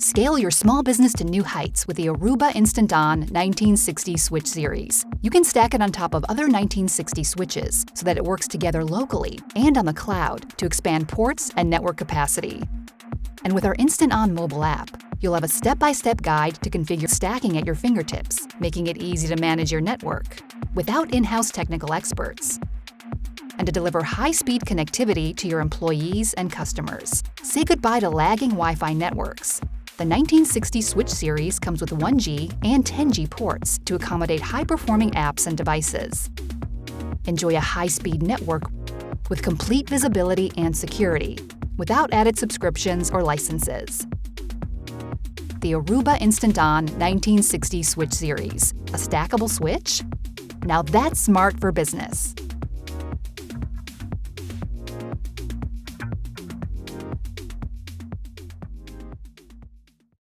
Scale your small business to new heights with the Aruba Instant On 1960 switch series. You can stack it on top of other 1960 switches so that it works together locally and on the cloud to expand ports and network capacity. And with our Instant On mobile app, you'll have a step-by-step guide to configure stacking at your fingertips, making it easy to manage your network without in-house technical experts, and to deliver high-speed connectivity to your employees and customers. Say goodbye to lagging Wi-Fi networks. The 1960 switch series comes with 1G and 10G ports to accommodate high-performing apps and devices. Enjoy a high-speed network with complete visibility and security, without added subscriptions or licenses. The Aruba Instant On 1960 switch series, a stackable switch? Now that's smart for business.